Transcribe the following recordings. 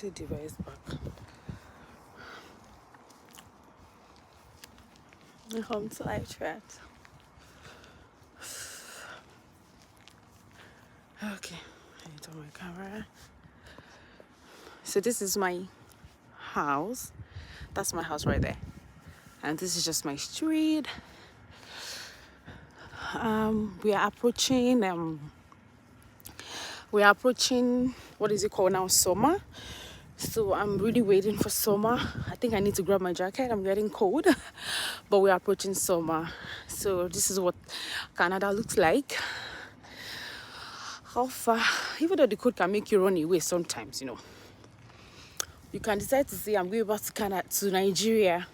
the device back. I home to live chat. Okay, I need on my camera. So this is my house. That's my house right there. And this is just my street. We are approaching what is it called now, summer. So I'm really waiting for summer. I think I need to grab my jacket. I'm getting cold. But we're approaching summer. So this is what Canada looks like. How far, even though the cold can make you run away sometimes, you know, you can decide to say I'm going back to Canada, to Nigeria.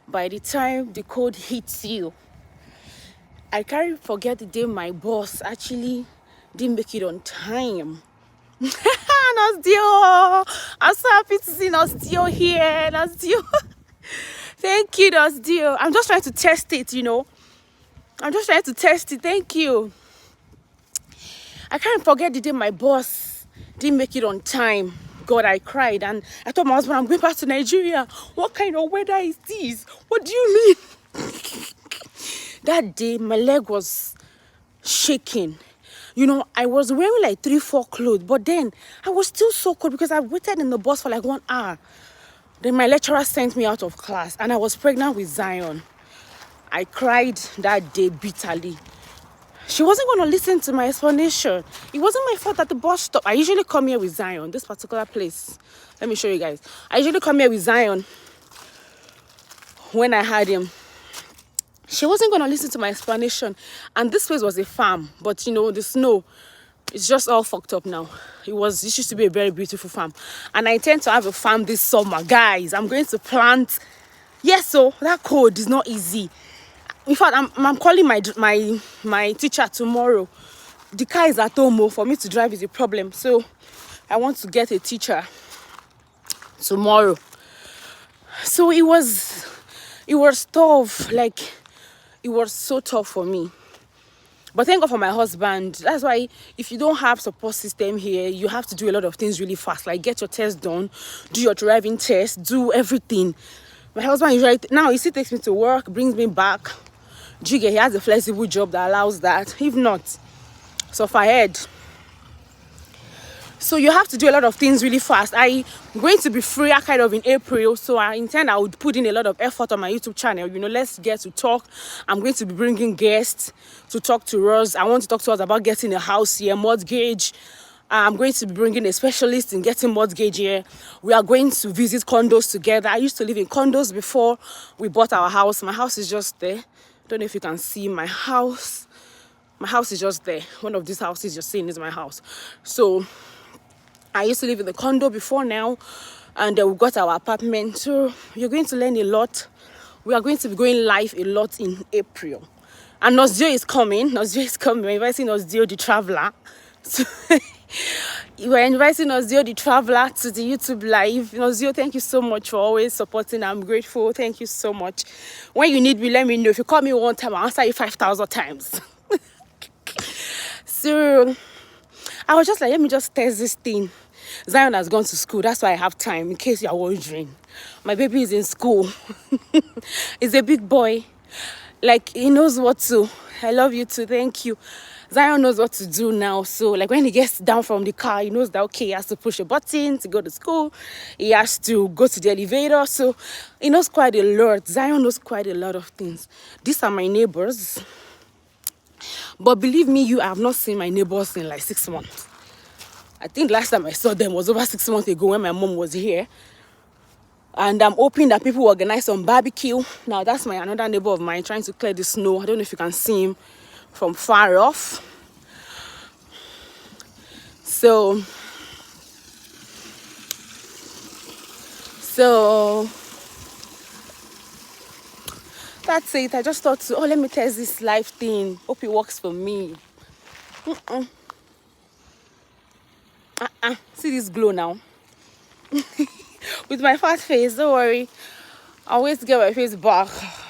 By the time the cold hits you, I can't forget the day my boss actually didn't make it on time. Nasdio, I'm so happy to see Nasdio here. Nasdio, thank you, Nasdio. I'm just trying to test it, you know. I'm just trying to test it. Thank you. I can't forget the day my boss didn't make it on time. God, I cried and I told my husband, I'm going back to Nigeria. What kind of weather is this? What do you mean? That day, my leg was shaking. You know, I was wearing like 3-4 clothes, but then I was still so cold because I waited in the bus for like 1 hour. Then my lecturer sent me out of class and I was pregnant with Zion. I cried that day bitterly. She wasn't going to listen to my explanation. It wasn't my fault at the bus stop. I usually come here with Zion, this particular place. Let me show you guys. I usually come here with Zion when I had him. She wasn't going to listen to my explanation. And this place was a farm. But, you know, the snow, it's just all fucked up now. It used to be a very beautiful farm. And I intend to have a farm this summer. Guys, I'm going to plant. Yes, so that code is not easy. In fact, I'm calling my teacher tomorrow. The car is at home. For me to drive is a problem. So I want to get a teacher tomorrow. So it was tough. Like, it was so tough for me. But thank God for my husband. That's why if you don't have support system here, you have to do a lot of things really fast. Like get your test done, do your driving test, do everything. My husband usually, now he still takes me to work, brings me back. Jigga, he has a flexible job that allows that. If not, suffer ahead. So you have to do a lot of things really fast. I'm going to be free kind of in April. So I intend I would put in a lot of effort on my YouTube channel. You know, let's get to talk. I'm going to be bringing guests to talk to us. I want to talk to us about getting a house here, mortgage. I'm going to be bringing a specialist in getting mortgage here. We are going to visit condos together. I used to live in condos before we bought our house. My house is just there. Don't know if you can see my house. My house is just there. One of these houses you're seeing is my house. So I used to live in the condo before now, and we got our apartment. So you're going to learn a lot. We are going to be going live a lot in April. And Nosdio is coming. Nosdio is coming. We're inviting Nosdio the Traveler. We're inviting Nosdio the Traveler to the YouTube live. Nosdio, thank you so much for always supporting. I'm grateful. Thank you so much. When you need me, let me know. If you call me one time, I'll answer you 5,000 times. So I was just like, let me just test this thing. Zion has gone to school. That's why I have time, in case you're wondering. My baby is in school. He's a big boy. Like, he knows what to. I love you too. Thank you. Zion knows what to do now. So, like, when he gets down from the car, he knows that, okay, he has to push a button to go to school. He has to go to the elevator. So, he knows quite a lot. Zion knows quite a lot of things. These are my neighbors. But believe me, I have not seen my neighbors in like 6 months. I think last time I saw them was over 6 months ago when my mom was here. And I'm hoping that people will organize some barbecue. Now, that's another neighbor of mine trying to clear the snow. I don't know if you can see him from far off. So that's it. I just thought, let me test this live thing. Hope it works for me. See this glow now. With my fat face, don't worry. I always get my face back.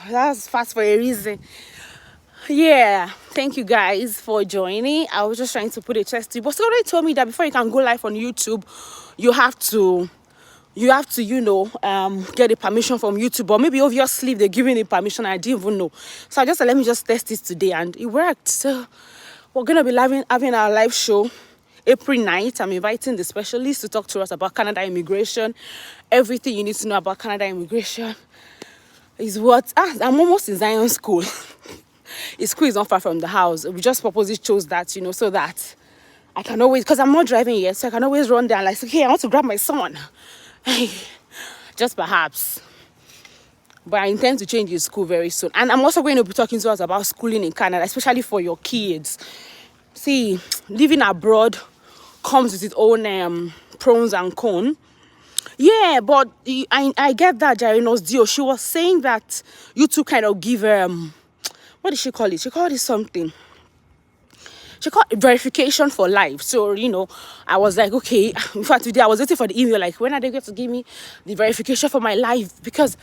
That's fast for a reason. Yeah, thank you guys for joining. I was just trying to put a test to you. But somebody told me that before you can go live on YouTube, you have to you have to, get a permission from YouTube, or maybe obviously they're giving the permission. I didn't even know. So I just said, let me just test it today, and it worked. So we're gonna be having our live show April 9th. I'm inviting the specialist to talk to us about Canada immigration. Everything you need to know about Canada immigration is what I'm almost in Zion School. His school is not far from the house. We just purposely chose that, so that I can always, because I'm not driving yet, so I can always run there and like, okay, I want to grab my son. Just perhaps. But I intend to change his school very soon. And I'm also going to be talking to us about schooling in Canada, especially for your kids. See, living abroad comes with its own pros and cons. Yeah, but I get that Jarinos Dio. She was saying that you two kind of give what did she call it? She called it something. She called it verification for life. So, I was like, okay. In fact, today I was waiting for the email. Like, when are they going to give me the verification for my life? Because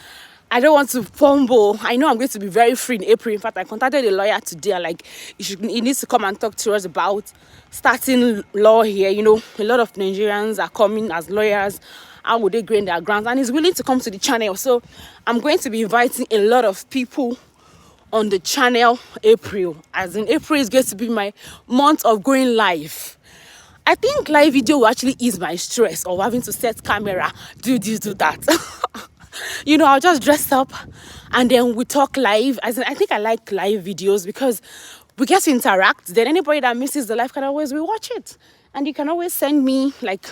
I don't want to fumble. I know I'm going to be very free in April. In fact, I contacted a lawyer today. Like, he needs to come and talk to us about starting law here. A lot of Nigerians are coming as lawyers. How would they gain their grants? And he's willing to come to the channel. So, I'm going to be inviting a lot of people on the channel April. As in, April is going to be my month of going live. I think live video will actually ease my stress of having to set camera, do this, do that. I'll just dress up and then we talk live. As in, I think I like live videos because we get to interact. Then anybody that misses the live can always rewatch it. And you can always send me like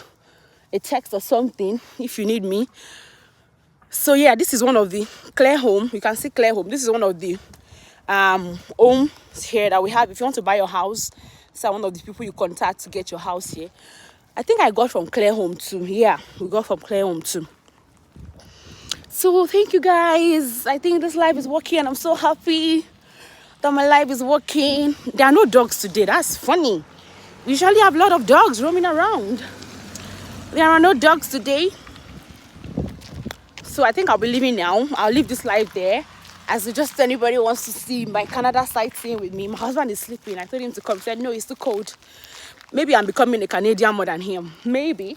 a text or something if you need me. So yeah, this is one of the Clear Home. You can see Clear Home. This is one of the homes here that we have. If you want to buy your house, these are one of the people you contact to get your house here. I think I got from Clear Home too. Yeah, we got from Clear Home too. So thank you guys. I think this live is working and I'm so happy that my live is working. There are no dogs today. That's funny. We usually have a lot of dogs roaming around. There are no dogs today. So I think I'll be leaving now. I'll leave this live there. As just anybody wants to see my Canada sightseeing with me. My husband is sleeping. I told him to come. He said, no, it's too cold. Maybe I'm becoming a Canadian more than him. Maybe.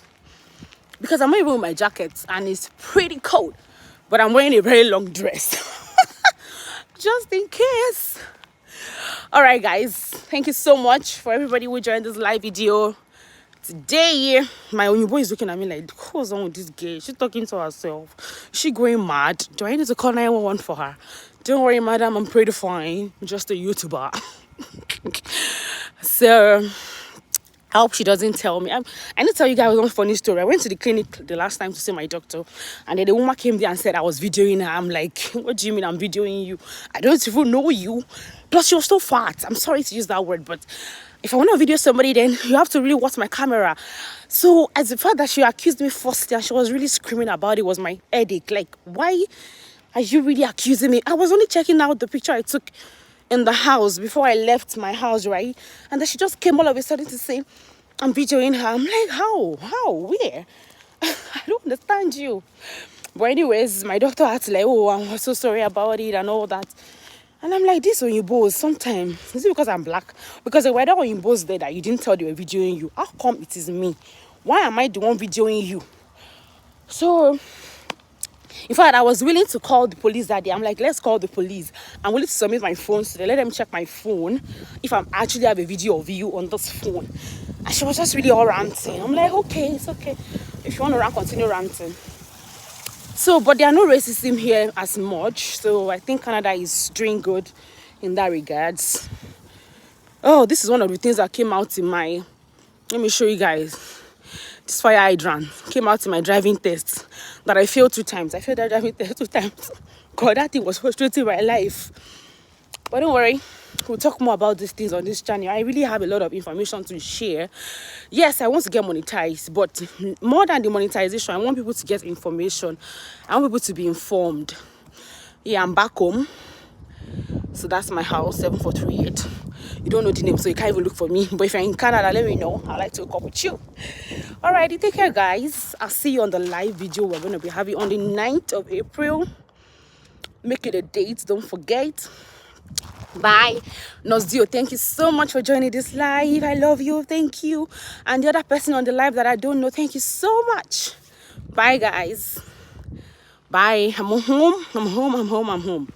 Because I'm not even with my jacket and it's pretty cold. But I'm wearing a very long dress. Just in case. Alright guys. Thank you so much for everybody who joined this live video. Today, my Oyinbo is looking at me like, what's wrong with this girl? She's talking to herself. Is she going mad? Do I need to call 911 for her? Don't worry, madam. I'm pretty fine. I'm just a YouTuber. So, I hope she doesn't tell me. I need to tell you guys one funny story. I went to the clinic the last time to see my doctor. And then the woman came there and said I was videoing her. I'm like, what do you mean I'm videoing you? I don't even know you. Plus, she was so fat. I'm sorry to use that word, but if I want to video somebody, then you have to really watch my camera. So, as the fact that she accused me firstly and she was really screaming about it was my headache. Like, why are you really accusing me? I was only checking out the picture I took in the house before I left my house, right? And then she just came all of a sudden to say, I'm videoing her. I'm like, how, where? I don't understand you. But anyways, my doctor had to like, oh, I'm so sorry about it and all that. And I'm like, this Oyinbos, sometimes, is it because I'm black? Because there were other Oyinbos there that you didn't tell they were videoing you. How come it is me? Why am I the one videoing you? So, in fact, I was willing to call the police that day. I'm like, let's call the police. I'm willing to submit my phone so they let them check my phone if I'm actually have a video of you on this phone. And she was just really all ranting. I'm like, okay, it's okay. If you want to rant, continue ranting. So, but there are no racism here as much. So, I think Canada is doing good in that regards. Oh, this is one of the things that came out in my... Let me show you guys. This fire hydrant came out in my driving test that I failed 2 times. I failed that driving test 2 times. God, that thing was frustrating my life. But don't worry. We'll talk more about these things on this channel. I really have a lot of information to share. Yes, I want to get monetized, but more than the monetization, I want people to get information. I want people to be informed. Yeah, I'm back home. So that's my house, 7438. You don't know the name, so you can't even look for me. But if you're in Canada, let me know. I'd like to hook up with you. Alrighty, take care, guys. I'll see you on the live video we're going to be having on the 9th of April. Make it a date, don't forget. Bye. Nozdio, thank you so much for joining this live. I love you. Thank you. And the other person on the live that I don't know, thank you so much. Bye, guys. Bye. I'm home. I'm home. I'm home. I'm home.